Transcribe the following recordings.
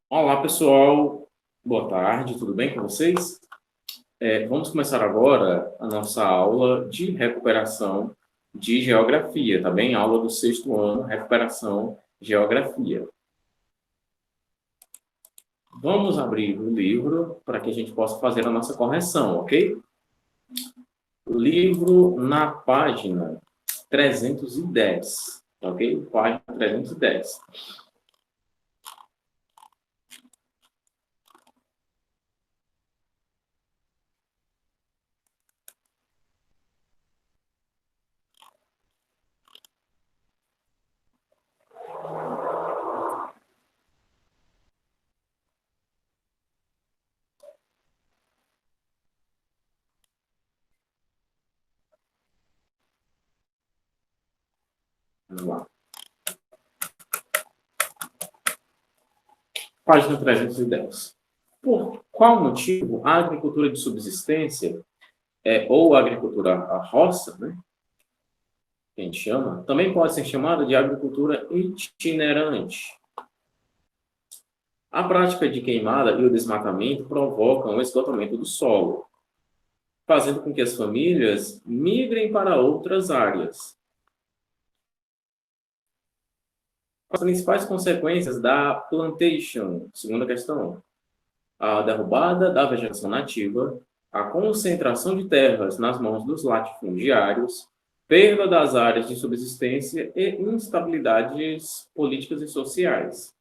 Olá, pessoal. Boa tarde, tudo bem com vocês? Vamos começar agora a nossa aula de recuperação de geografia, tá bem? Aula do sexto ano, recuperação geografia. Vamos abrir o livro para que a gente possa fazer a nossa correção, ok? Livro na página 310, ok? Página 310. Vamos lá. Página 310. Por qual motivo a agricultura de subsistência, ou a agricultura à roça, né, que a gente chama, também pode ser chamada de agricultura itinerante? A prática de queimada e o desmatamento provocam o esgotamento do solo, fazendo com que as famílias migrem para outras áreas. As principais consequências da plantation, segunda questão: a derrubada da vegetação nativa, a concentração de terras nas mãos dos latifundiários, perda das áreas de subsistência e instabilidades políticas e sociais.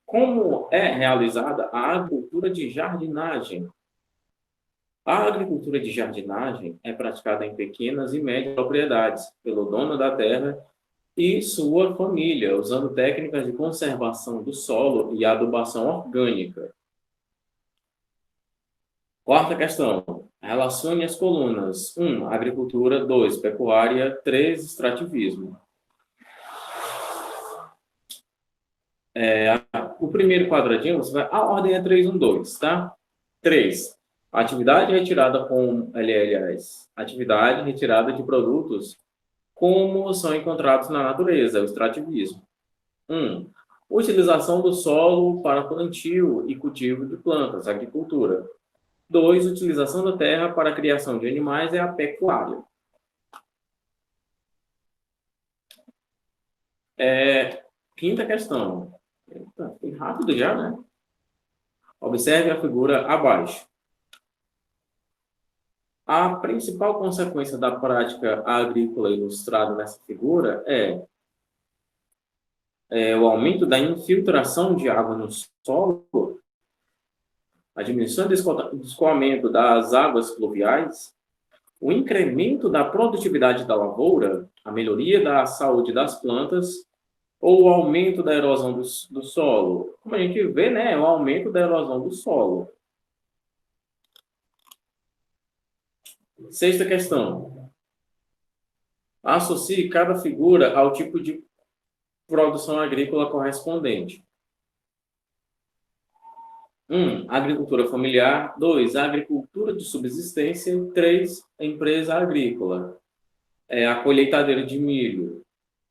Como é realizada a agricultura de jardinagem? A agricultura de jardinagem é praticada em pequenas e médias propriedades pelo dono da terra e sua família, usando técnicas de conservação do solo e adubação orgânica. Quarta questão. Relacione as colunas. 1. Agricultura. 2. Pecuária. 3. Extrativismo. O primeiro quadradinho, a ordem é 3, 1, 2, tá? 3. Atividade retirada com, aliás, atividade retirada de produtos como são encontrados na natureza, o extrativismo. 1. Utilização do solo para plantio e cultivo de plantas, agricultura. 2. Utilização da terra para a criação de animais, é a pecuária. Quinta questão. Foi rápido já, né? Observe a figura abaixo. A principal consequência da prática agrícola ilustrada nessa figura é o aumento da infiltração de água no solo, a diminuição do escoamento das águas pluviais, o incremento da produtividade da lavoura, a melhoria da saúde das plantas ou o aumento da erosão do solo. Como a gente vê, né, o aumento da erosão do solo. Sexta questão. Associe cada figura ao tipo de produção agrícola correspondente. 1. Agricultura familiar. 2. Agricultura de subsistência. 3. Empresa agrícola. A colheitadeira de milho.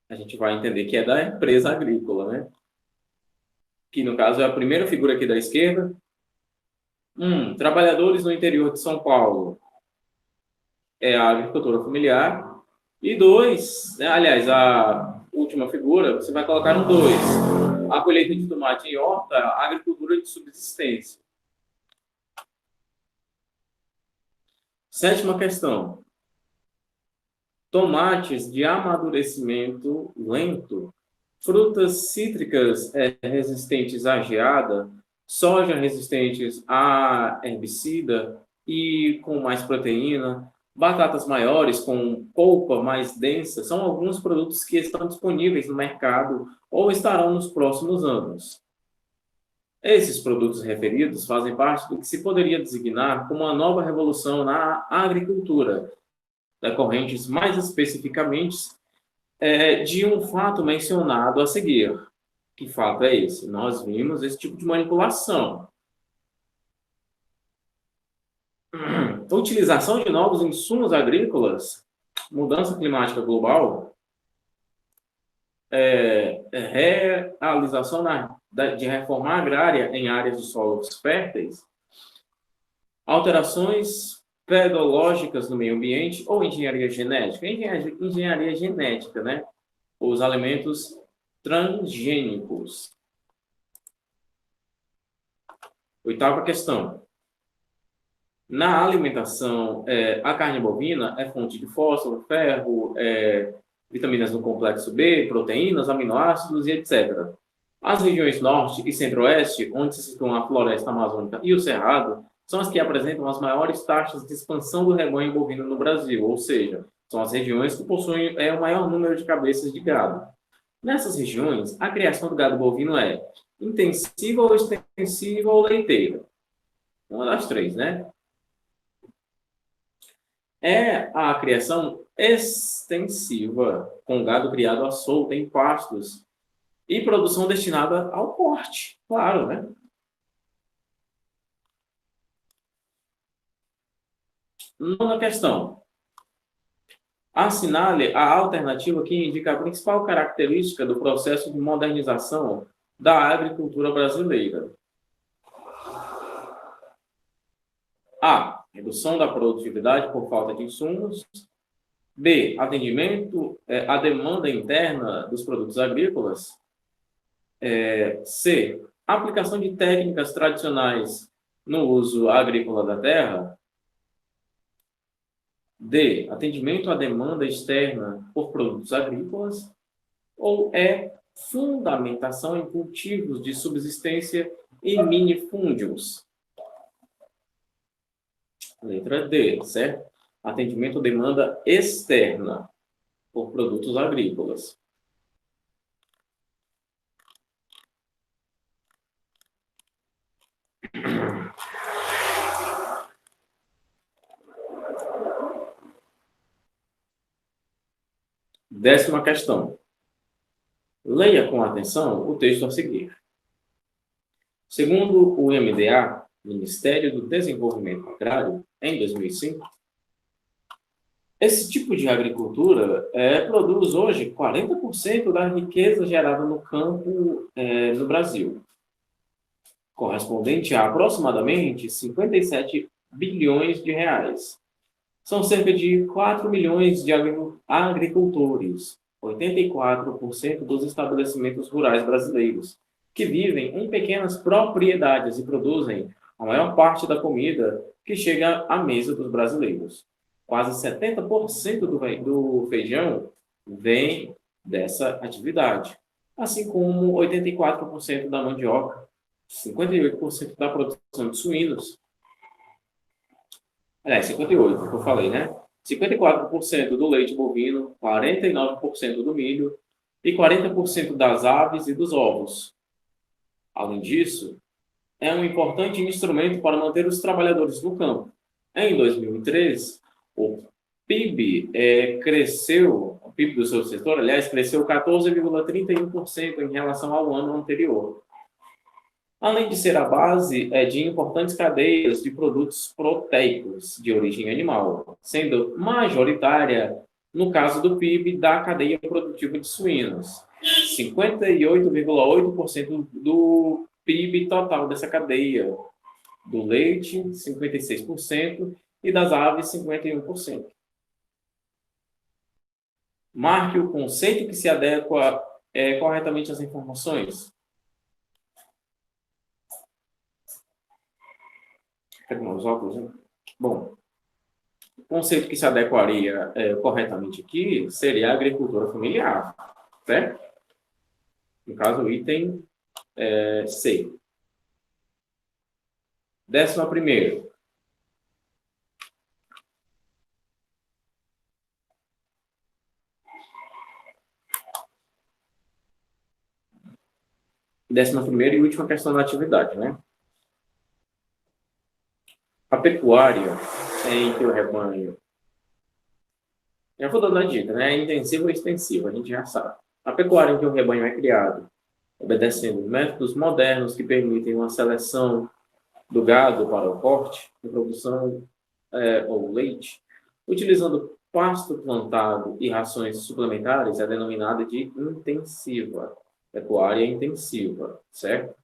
A gente vai entender que é da empresa agrícola, né? Que, no caso, é a primeira figura aqui da esquerda. 1. Trabalhadores no interior de São Paulo. É a agricultura familiar. E 2, aliás, a última figura, você vai colocar no 2. A colheita de tomate e horta, a agricultura de subsistência. Sétima questão. Tomates de amadurecimento lento, frutas cítricas resistentes à geada, soja resistentes a herbicida e com mais proteína, batatas maiores com polpa mais densa, são alguns produtos que estão disponíveis no mercado ou estarão nos próximos anos. Esses produtos referidos fazem parte do que se poderia designar como uma nova revolução na agricultura, decorrentes mais especificamente de um fato mencionado a seguir. Que fato é esse? Nós vimos esse tipo de manipulação. Utilização de novos insumos agrícolas mudança climática global, realização de reforma agrária em áreas de solos férteis, alterações pedológicas no meio ambiente ou engenharia genética. Engenharia genética, né? Os alimentos transgênicos. Oitava questão. Na alimentação, a carne bovina é fonte de fósforo, ferro, vitaminas do complexo B, proteínas, aminoácidos e etc. As regiões norte e centro-oeste, onde se situam a floresta amazônica e o cerrado, são as que apresentam as maiores taxas de expansão do rebanho bovino no Brasil, ou seja, são as regiões que possuem o maior número de cabeças de gado. Nessas regiões, a criação do gado bovino é intensiva ou extensiva ou leiteira. Uma das três, né? É a criação extensiva, com gado criado à solta em pastos e produção destinada ao corte, claro, né? Nona questão. Assinale a alternativa que indica a principal característica do processo de modernização da agricultura brasileira. A. Redução da produtividade por falta de insumos. B. Atendimento à demanda interna dos produtos agrícolas. C. Aplicação de técnicas tradicionais no uso agrícola da terra. D. Atendimento à demanda externa por produtos agrícolas. Ou E. Fundamentação em cultivos de subsistência e minifúndios. Letra D, certo? Atendimento à demanda externa por produtos agrícolas. Décima questão. Leia com atenção o texto a seguir. Segundo o MDA, Ministério do Desenvolvimento Agrário, em 2005, esse tipo de agricultura produz hoje 40% da riqueza gerada no campo no Brasil, correspondente a aproximadamente 57 bilhões de reais. São cerca de 4 milhões de agricultores, 84% dos estabelecimentos rurais brasileiros, que vivem em pequenas propriedades e produzem a maior parte da comida que chega à mesa dos brasileiros. Quase 70% do feijão vem dessa atividade, assim como 84% da mandioca, 58% da produção de suínos. 58%, que eu falei, né? 54% do leite bovino, 49% do milho e 40% das aves e dos ovos. Além disso, é um importante instrumento para manter os trabalhadores no campo. Em 2003, o PIB o PIB do seu setor, aliás, cresceu 14,31% em relação ao ano anterior. Além de ser a base de importantes cadeias de produtos proteicos de origem animal, sendo majoritária, no caso do PIB, da cadeia produtiva de suínos. 58,8% do PIB total dessa cadeia, do leite, 56%, e das aves, 51%. Marque o conceito que se adequa corretamente às informações. Pega os óculos, né? Bom, o conceito que se adequaria corretamente aqui seria a agricultura familiar, certo? No caso, o item C. 11º. Décima primeira e última questão da atividade, né? A pecuária em que o rebanho... Já vou dando a dica, né? É intensiva ou extensiva, a gente já sabe. A pecuária em que o rebanho é criado, obedecendo métodos modernos que permitem uma seleção do gado para o corte, de produção ou leite, utilizando pasto plantado e rações suplementares é denominada de intensiva, pecuária intensiva, certo?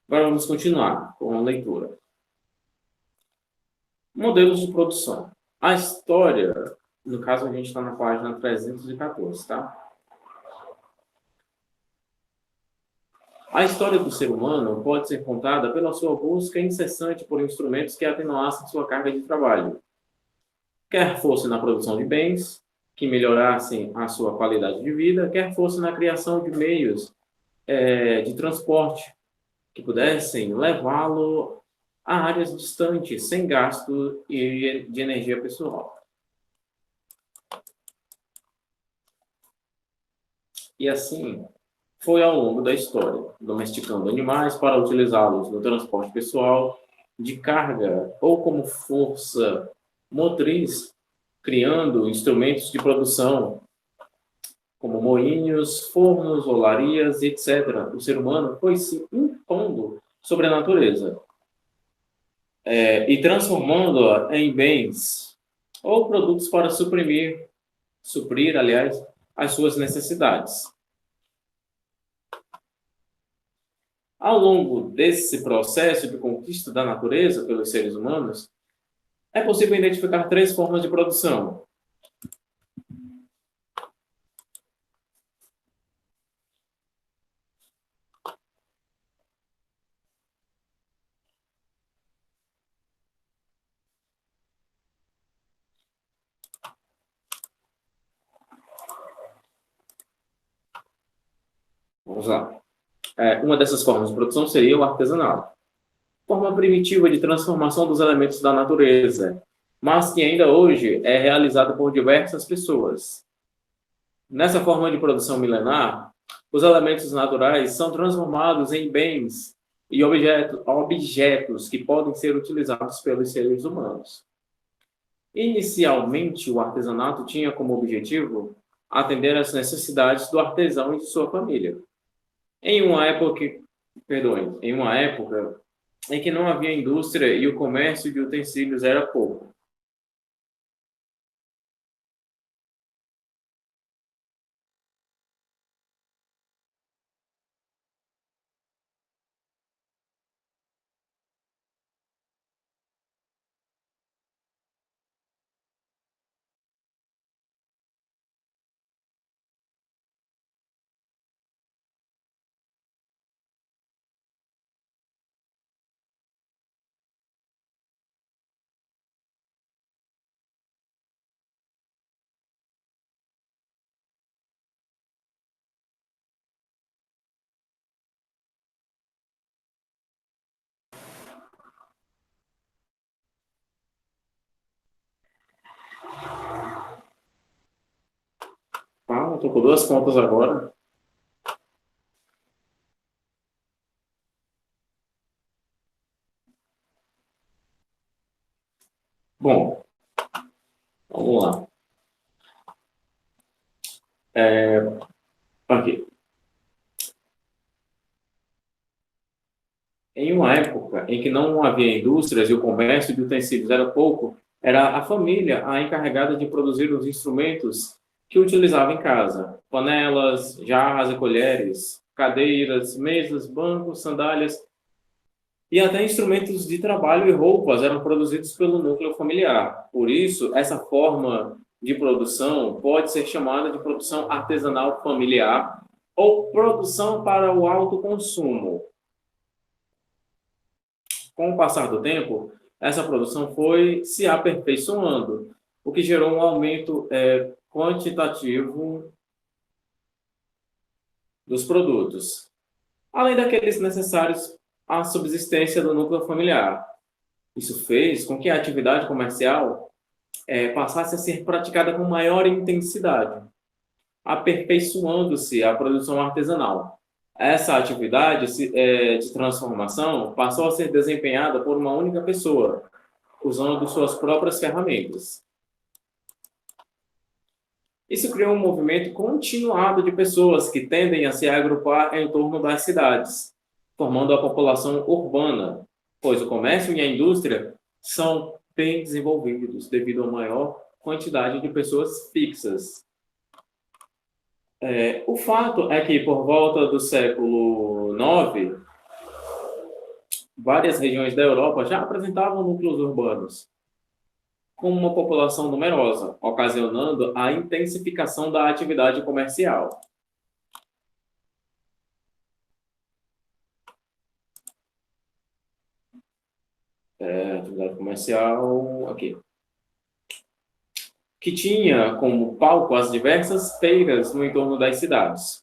Agora vamos continuar com a leitura. Modelos de produção. A história, no caso a gente está na página 314, tá? A história do ser humano pode ser contada pela sua busca incessante por instrumentos que atenuassem sua carga de trabalho, quer fosse na produção de bens, que melhorassem a sua qualidade de vida, quer fosse na criação de meios de transporte que pudessem levá-lo a áreas distantes, sem gasto de energia pessoal. E assim foi ao longo da história, domesticando animais para utilizá-los no transporte pessoal, de carga ou como força motriz, criando instrumentos de produção como moinhos, fornos, olarias, etc. O ser humano foi se impondo sobre a natureza e transformando-a em bens ou produtos para suprir, aliás, as suas necessidades. Ao longo desse processo de conquista da natureza pelos seres humanos, é possível identificar três formas de produção. Vamos lá. Uma dessas formas de produção seria o artesanato, forma primitiva de transformação dos elementos da natureza, mas que ainda hoje é realizada por diversas pessoas. Nessa forma de produção milenar, os elementos naturais são transformados em bens e objetos que podem ser utilizados pelos seres humanos. Inicialmente, o artesanato tinha como objetivo atender às necessidades do artesão e de sua família. Em uma época em que não havia indústria e o comércio de utensílios era pouco. Ah, estou com duas contas agora. Bom, vamos lá. Aqui. Em uma época em que não havia indústrias e o comércio de utensílios era pouco, era a família a encarregada de produzir os instrumentos que utilizava em casa: panelas, jarras e colheres, cadeiras, mesas, bancos, sandálias e até instrumentos de trabalho e roupas eram produzidos pelo núcleo familiar. Por isso, essa forma de produção pode ser chamada de produção artesanal familiar ou produção para o autoconsumo. Com o passar do tempo, essa produção foi se aperfeiçoando, o que gerou um aumento quantitativo dos produtos, além daqueles necessários à subsistência do núcleo familiar. Isso fez com que a atividade comercial passasse a ser praticada com maior intensidade, aperfeiçoando-se a produção artesanal. Essa atividade de transformação passou a ser desempenhada por uma única pessoa, usando suas próprias ferramentas. Isso criou um movimento continuado de pessoas que tendem a se agrupar em torno das cidades, formando a população urbana, pois o comércio e a indústria são bem desenvolvidos devido a maior quantidade de pessoas fixas. O fato é que, por volta do século IX, várias regiões da Europa já apresentavam núcleos urbanos, com uma população numerosa, ocasionando a intensificação da atividade comercial. Atividade comercial, aqui. Que tinha como palco as diversas feiras no entorno das cidades.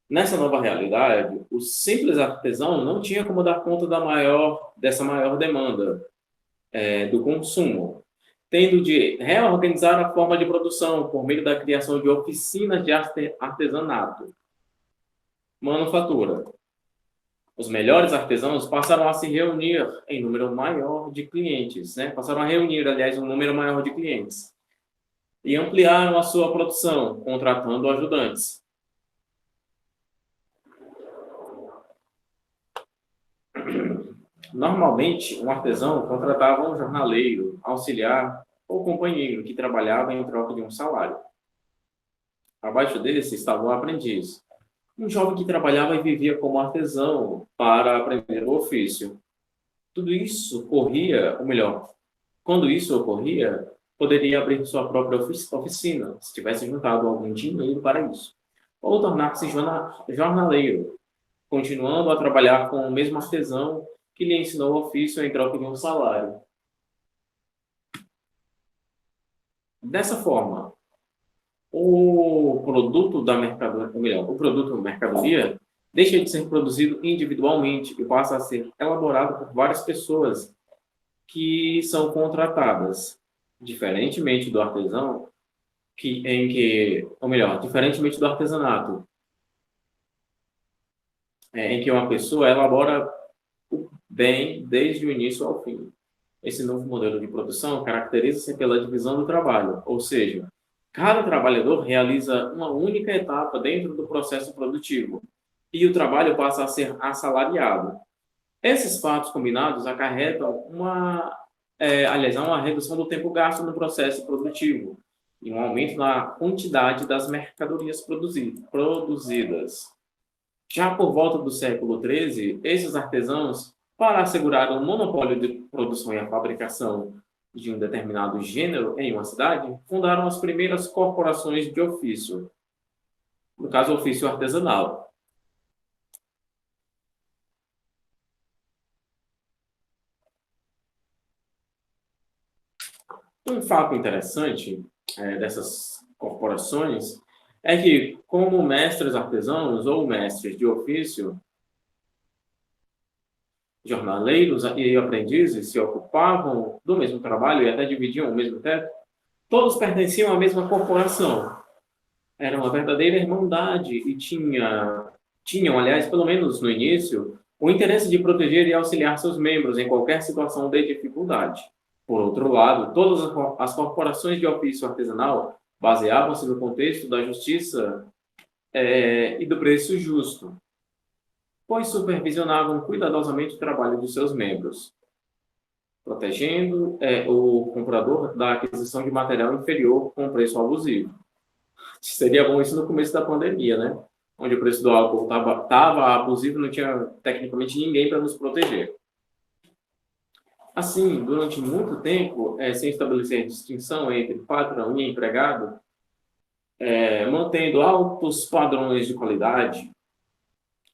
Nessa nova realidade, o simples artesão não tinha como dar conta dessa maior demanda do consumo, tendo de reorganizar a forma de produção por meio da criação de oficinas de artesanato, manufatura. Os melhores artesãos passaram a se reunir em número maior de clientes, passaram a reunir, aliás, um número maior de clientes, e ampliaram a sua produção, contratando ajudantes. Normalmente, um artesão contratava um jornaleiro, auxiliar ou companheiro que trabalhava em troca de um salário. Abaixo desse estava o aprendiz, um jovem que trabalhava e vivia como artesão para aprender o ofício. Tudo isso corria, ou melhor, quando isso ocorria, poderia abrir sua própria oficina, se tivesse juntado algum dinheiro para isso, ou tornar-se jornaleiro, continuando a trabalhar com o mesmo artesão que lhe ensinou o ofício em troca de um salário. Dessa forma, o produto da mercadoria, ou melhor, o produto mercadoria deixa de ser produzido individualmente e passa a ser elaborado por várias pessoas que são contratadas, diferentemente do artesão, diferentemente do artesanato, em que uma pessoa elabora o bem desde o início ao fim. Esse novo modelo de produção caracteriza-se pela divisão do trabalho, ou seja, cada trabalhador realiza uma única etapa dentro do processo produtivo e o trabalho passa a ser assalariado. Esses fatos combinados acarretam uma redução do tempo gasto no processo produtivo e um aumento na quantidade das mercadorias produzidas. Já por volta do século XIII, esses artesãos, para assegurar o monopólio de produção e a fabricação de um determinado gênero em uma cidade, fundaram as primeiras corporações de ofício, no caso, o ofício artesanal. Um fato interessante dessas corporações é que, como mestres artesãos ou mestres de ofício, jornaleiros e aprendizes se ocupavam do mesmo trabalho e até dividiam o mesmo teto, todos pertenciam à mesma corporação. Era uma verdadeira irmandade e tinham, aliás, pelo menos no início, o interesse de proteger e auxiliar seus membros em qualquer situação de dificuldade. Por outro lado, todas as corporações de ofício artesanal baseavam-se no contexto da justiça e do preço justo, pois supervisionavam cuidadosamente o trabalho de seus membros, protegendo o comprador da aquisição de material inferior com preço abusivo. Seria bom isso no começo da pandemia, né? Onde o preço do álcool estava abusivo, não tinha tecnicamente ninguém para nos proteger. Assim, durante muito tempo, sem estabelecer distinção entre patrão e empregado, mantendo altos padrões de qualidade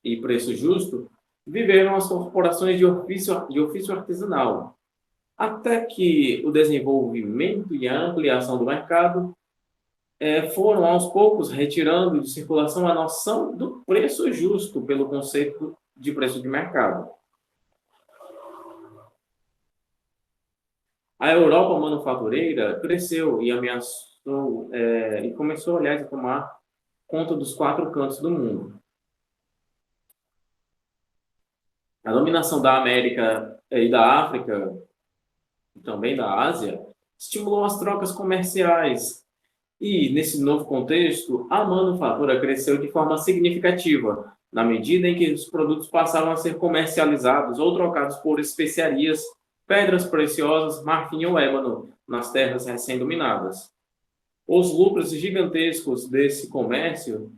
e preço justo, viveram as corporações de ofício artesanal, até que o desenvolvimento e a ampliação do mercado foram, aos poucos, retirando de circulação a noção do preço justo pelo conceito de preço de mercado. A Europa manufatureira cresceu e ameaçou, e começou, aliás, a tomar conta dos 4 cantos do mundo. A dominação da América e da África, e também da Ásia, estimulou as trocas comerciais. E, nesse novo contexto, a manufatura cresceu de forma significativa, na medida em que os produtos passaram a ser comercializados ou trocados por especiarias, pedras preciosas, marfim ou ébano, nas terras recém-dominadas. Os lucros gigantescos desse comércio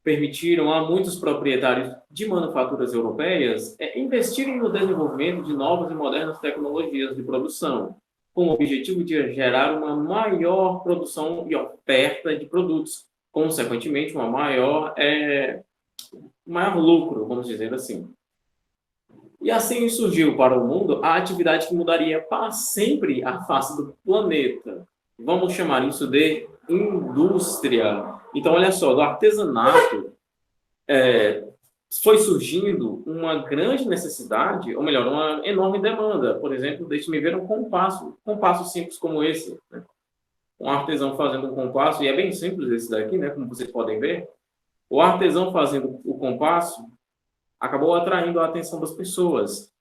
permitiram a muitos proprietários de manufaturas europeias investirem no desenvolvimento de novas e modernas tecnologias de produção, com o objetivo de gerar uma maior produção e oferta de produtos, consequentemente, maior lucro, vamos dizer assim. E assim surgiu para o mundo a atividade que mudaria para sempre a face do planeta. Vamos chamar isso de indústria. Então, olha só, do artesanato foi surgindo uma grande necessidade, ou melhor, uma enorme demanda. Por exemplo, deixe-me ver um compasso simples como esse, né? Um artesão fazendo um compasso, e é bem simples esse daqui, né? Como vocês podem ver. O artesão fazendo o compasso acabou atraindo a atenção das pessoas.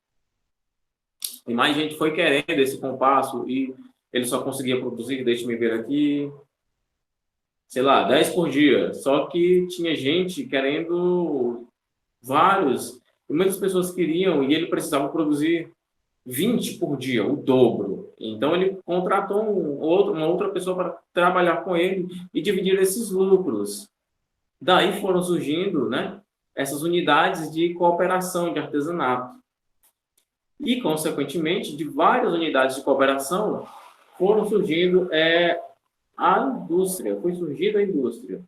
E mais gente foi querendo esse compasso e ele só conseguia produzir, deixe-me ver aqui, sei lá, 10 por dia. Só que tinha gente querendo vários, e muitas pessoas queriam, e ele precisava produzir 20 por dia, o dobro. Então ele contratou uma outra pessoa para trabalhar com ele e dividir esses lucros. Daí foram surgindo, né, essas unidades de cooperação de artesanato. E, consequentemente, de várias unidades de cooperação, foram surgindo a indústria, foi surgindo a indústria.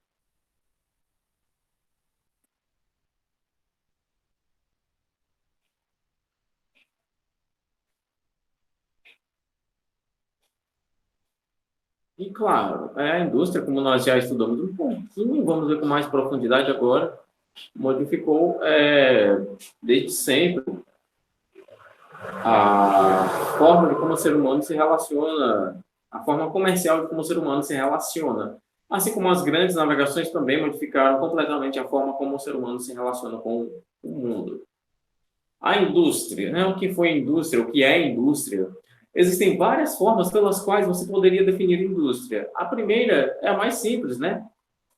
E, claro, a indústria, como nós já estudamos um pouquinho, vamos ver com mais profundidade agora, modificou desde sempre a forma de como o ser humano se relaciona, a forma comercial de como o ser humano se relaciona. Assim como as grandes navegações também modificaram completamente a forma como o ser humano se relaciona com o mundo. A indústria, né? O que foi indústria, o que é indústria? Existem várias formas pelas quais você poderia definir indústria. A primeira é a mais simples, né?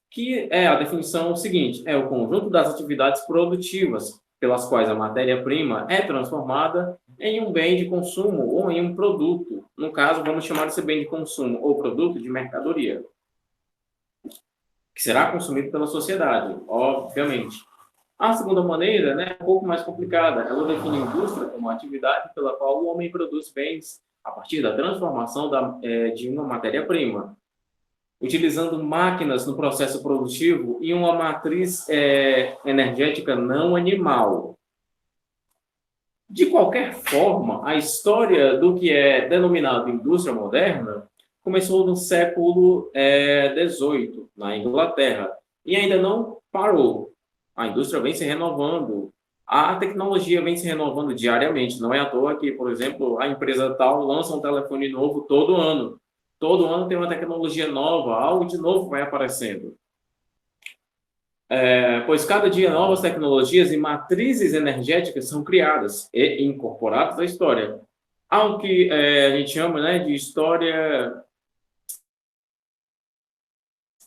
Que é a definição seguinte: é o conjunto das atividades produtivas pelas quais a matéria-prima é transformada em um bem de consumo ou em um produto. No caso, vamos chamar esse bem de consumo ou produto de mercadoria, que será consumido pela sociedade, obviamente. A segunda maneira, né, é um pouco mais complicada. Ela define a indústria como a atividade pela qual o homem produz bens a partir da transformação de uma matéria-prima, utilizando máquinas no processo produtivo e uma matriz energética não animal. De qualquer forma, a história do que é denominado indústria moderna começou no século XVIII, na Inglaterra, e ainda não parou. A indústria vem se renovando, a tecnologia vem se renovando diariamente. Não é à toa que, por exemplo, a empresa tal lança um telefone novo todo ano. Todo ano tem uma tecnologia nova, algo de novo vai aparecendo. Pois cada dia novas tecnologias e matrizes energéticas são criadas e incorporadas à história. Algo que a gente chama, né, de história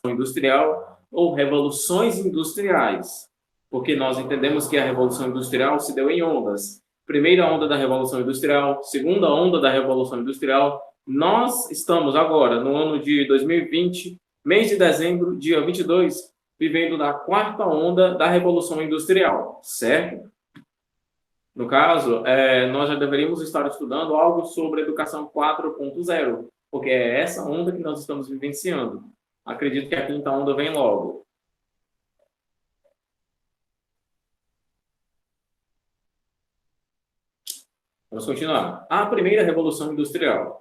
industrial ou revoluções industriais, porque nós entendemos que a Revolução Industrial se deu em ondas. Primeira onda da Revolução Industrial, segunda onda da Revolução Industrial. Nós estamos agora, no ano de 2020, mês de dezembro, dia 22, vivendo da quarta onda da Revolução Industrial, certo? No caso, nós já deveríamos estar estudando algo sobre educação 4.0, porque é essa onda que nós estamos vivenciando. Acredito que a quinta onda vem logo. Vamos continuar. A primeira revolução industrial.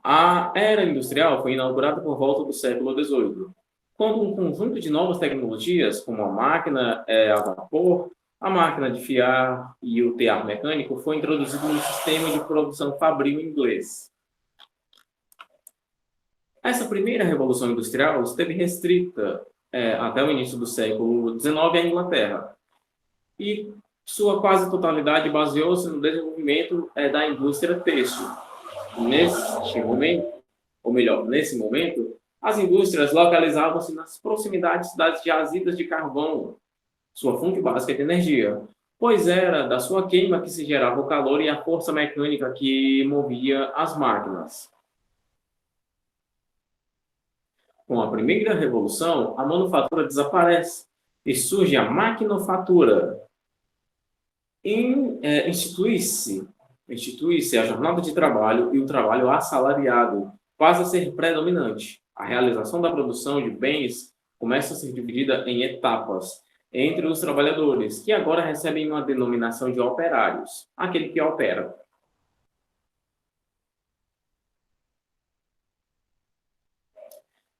A era industrial foi inaugurada por volta do século XVIII, quando um conjunto de novas tecnologias, como a máquina a vapor, a máquina de fiar e o tear mecânico, foi introduzido no sistema de produção fabril inglês. Essa primeira revolução industrial esteve restrita até o início do século XIX à Inglaterra. e sua quase totalidade baseou-se no desenvolvimento da indústria têxtil. Nesse momento, as indústrias localizavam-se nas proximidades das jazidas de carvão, sua fonte básica de energia, pois era da sua queima que se gerava o calor e a força mecânica que movia as máquinas. Com a primeira revolução, a manufatura desaparece e surge a maquinofatura. Institui-se a jornada de trabalho e o trabalho assalariado passa a ser predominante. A realização da produção de bens começa a ser dividida em etapas entre os trabalhadores, que agora recebem uma denominação de operários, aquele que opera.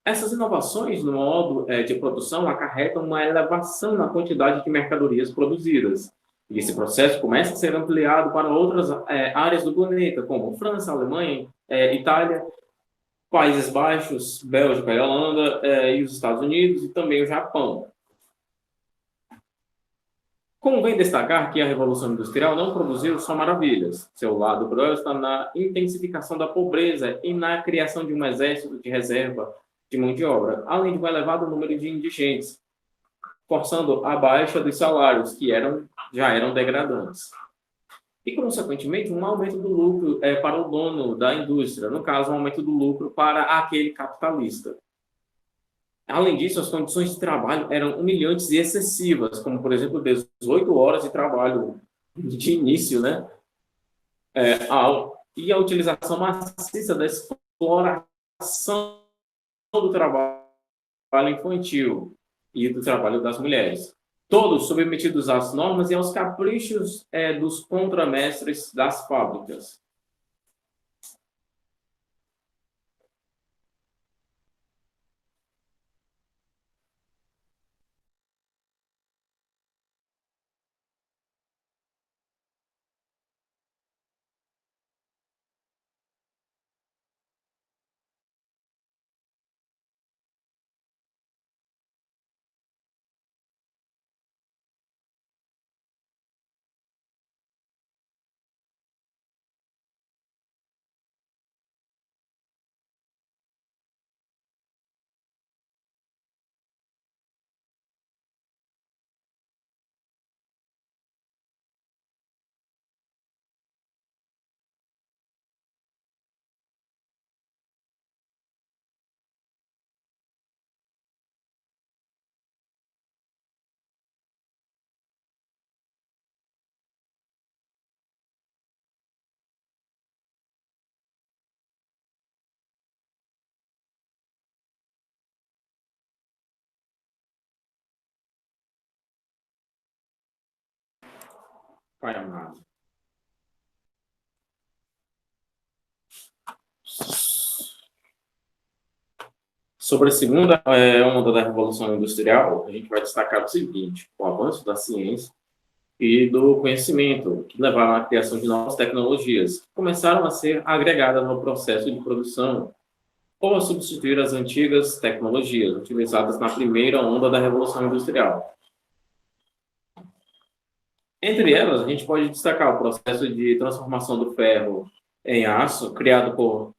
Essas inovações no modo de produção acarretam uma elevação na quantidade de mercadorias produzidas. E esse processo começa a ser ampliado para outras áreas do planeta, como França, Alemanha, Itália, Países Baixos, Bélgica e Holanda, e os Estados Unidos, e também o Japão. Convém destacar que a Revolução Industrial não produziu só maravilhas. Seu lado cruel está na intensificação da pobreza e na criação de um exército de reserva de mão de obra, além de um elevado número de indigentes, forçando a baixa dos salários, que já eram degradantes. E, consequentemente, um aumento do lucro para o dono da indústria, no caso, um aumento do lucro para aquele capitalista. Além disso, as condições de trabalho eram humilhantes e excessivas, como, por exemplo, 18 horas de trabalho de início, né? E a utilização maciça da exploração do trabalho infantil e do trabalho das mulheres. Todos submetidos às normas e aos caprichos dos contramestres das fábricas. Pai amado. Sobre a segunda onda da Revolução Industrial, a gente vai destacar o seguinte: o avanço da ciência e do conhecimento, que levaram à criação de novas tecnologias, que começaram a ser agregadas no processo de produção ou a substituir as antigas tecnologias utilizadas na primeira onda da Revolução Industrial. Entre elas, a gente pode destacar o processo de transformação do ferro em aço, criado por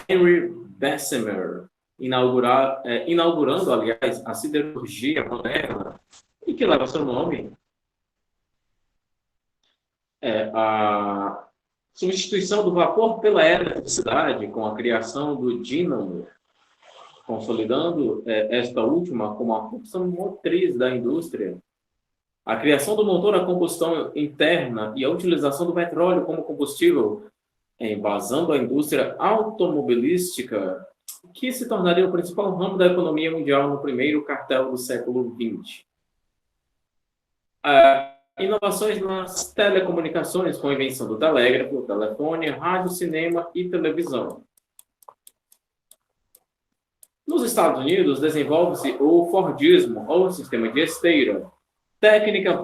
Henry Bessemer, inaugurando, aliás, a siderurgia moderna, e que leva seu nome. A substituição do vapor pela eletricidade com a criação do dínamo, consolidando esta última como a função motriz da indústria. A criação do motor a combustão interna e a utilização do petróleo como combustível, embasando a indústria automobilística, que se tornaria o principal ramo da economia mundial no primeiro quartil do século XX. Inovações nas telecomunicações, com a invenção do telégrafo, telefone, rádio, cinema e televisão. Nos Estados Unidos, desenvolve-se o Fordismo, ou sistema de esteira, técnica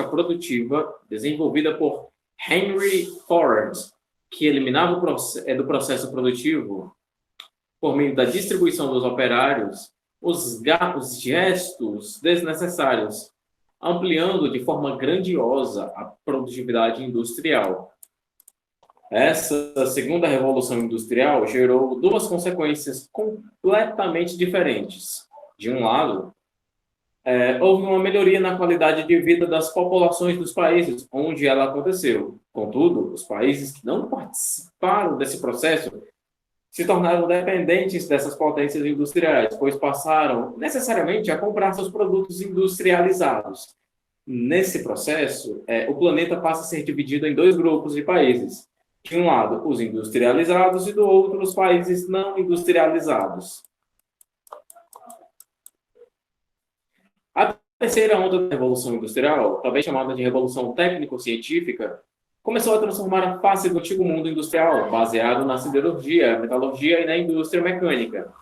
produtiva desenvolvida por Henry Ford, que eliminava do processo produtivo, por meio da distribuição dos operários, os gestos desnecessários ampliando de forma grandiosa a produtividade industrial. Essa segunda revolução industrial gerou duas consequências completamente diferentes. De um lado, houve uma melhoria na qualidade de vida das populações dos países onde ela aconteceu. Contudo, os países que não participaram desse processo se tornaram dependentes dessas potências industriais, pois passaram necessariamente a comprar seus produtos industrializados. Nesse processo, o planeta passa a ser dividido em dois grupos de países. De um lado, os industrializados e do outro, os países não industrializados. A terceira onda da Revolução Industrial, também chamada de Revolução Técnico-Científica, começou a transformar a face do antigo mundo industrial, baseado na siderurgia, metalurgia e na indústria mecânica.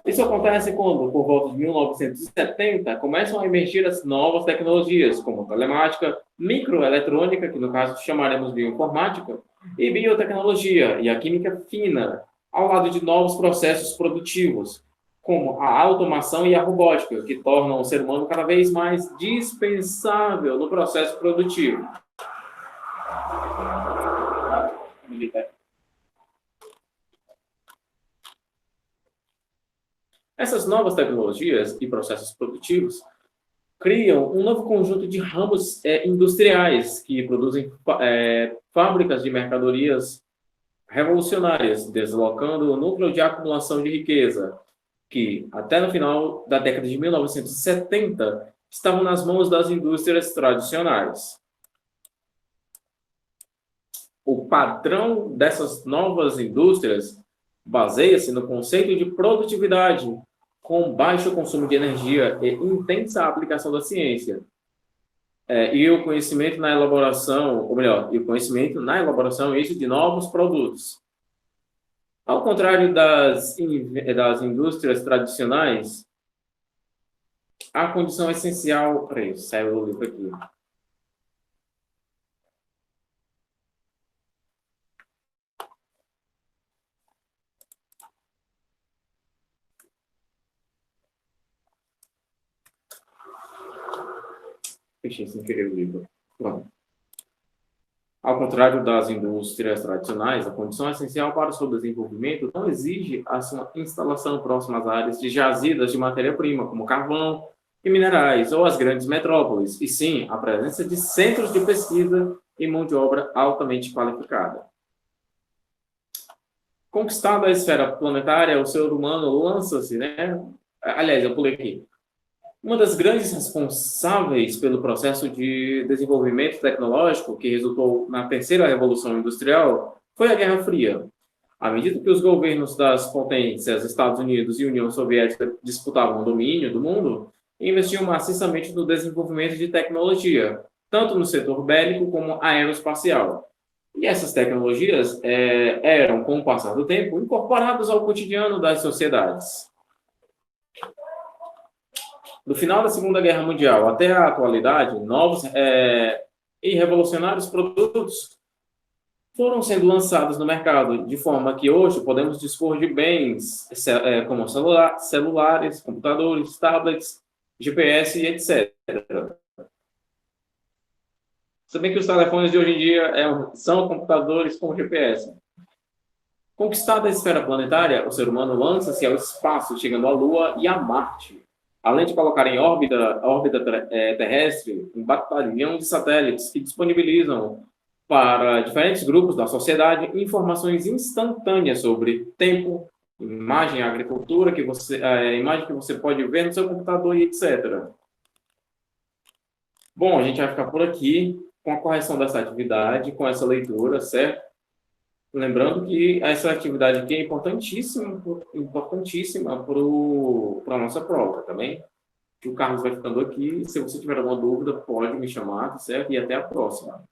Isso acontece quando, por volta de 1970, começam a emergir as novas tecnologias, como telemática, microeletrônica, que no caso chamaremos de informática, e biotecnologia e a química fina, ao lado de novos processos produtivos, como a automação e a robótica, que tornam o ser humano cada vez mais dispensável no processo produtivo. Essas novas tecnologias e processos produtivos criam um novo conjunto de ramos industriais que produzem fábricas de mercadorias revolucionárias, deslocando o núcleo de acumulação de riqueza, que, até no final da década de 1970, estavam nas mãos das indústrias tradicionais. O padrão dessas novas indústrias baseia-se no conceito de produtividade, com baixo consumo de energia e intensa aplicação da ciência. E o conhecimento na elaboração, ou melhor, e o conhecimento na elaboração de novos produtos. Ao contrário das indústrias tradicionais, a condição essencial... Peraí, saiu o livro aqui. Fechei sem querer o livro. Pronto. Ao contrário das indústrias tradicionais, a condição essencial para o seu desenvolvimento não exige a sua instalação próxima às áreas de jazidas de matéria-prima, como carvão e minerais, ou as grandes metrópoles, e sim a presença de centros de pesquisa e mão de obra altamente qualificada. Conquistada a esfera planetária, o ser humano lança-se, né? Aliás, eu pulei aqui. Uma das grandes responsáveis pelo processo de desenvolvimento tecnológico que resultou na terceira revolução industrial foi a Guerra Fria. À medida que os governos das potências Estados Unidos e União Soviética disputavam o domínio do mundo, investiam maciçamente no desenvolvimento de tecnologia, tanto no setor bélico como aeroespacial. E essas tecnologias eram, com o passar do tempo, incorporadas ao cotidiano das sociedades. Do final da Segunda Guerra Mundial até a atualidade, novos e revolucionários produtos foram sendo lançados no mercado, de forma que hoje podemos dispor de bens como celulares, computadores, tablets, GPS e etc. Se bem que os telefones de hoje em dia são computadores com GPS. Conquistada a esfera planetária, o ser humano lança-se ao espaço, chegando à Lua e a Marte, além de colocar em órbita terrestre um batalhão de satélites que disponibilizam para diferentes grupos da sociedade informações instantâneas sobre tempo, imagem, agricultura, imagem que você pode ver no seu computador e etc. Bom, a gente vai ficar por aqui com a correção dessa atividade, com essa leitura, certo? Lembrando que essa atividade aqui é importantíssima para a nossa prova, tá bem? O Carlos vai ficando aqui. Se você tiver alguma dúvida, pode me chamar, certo? E até a próxima.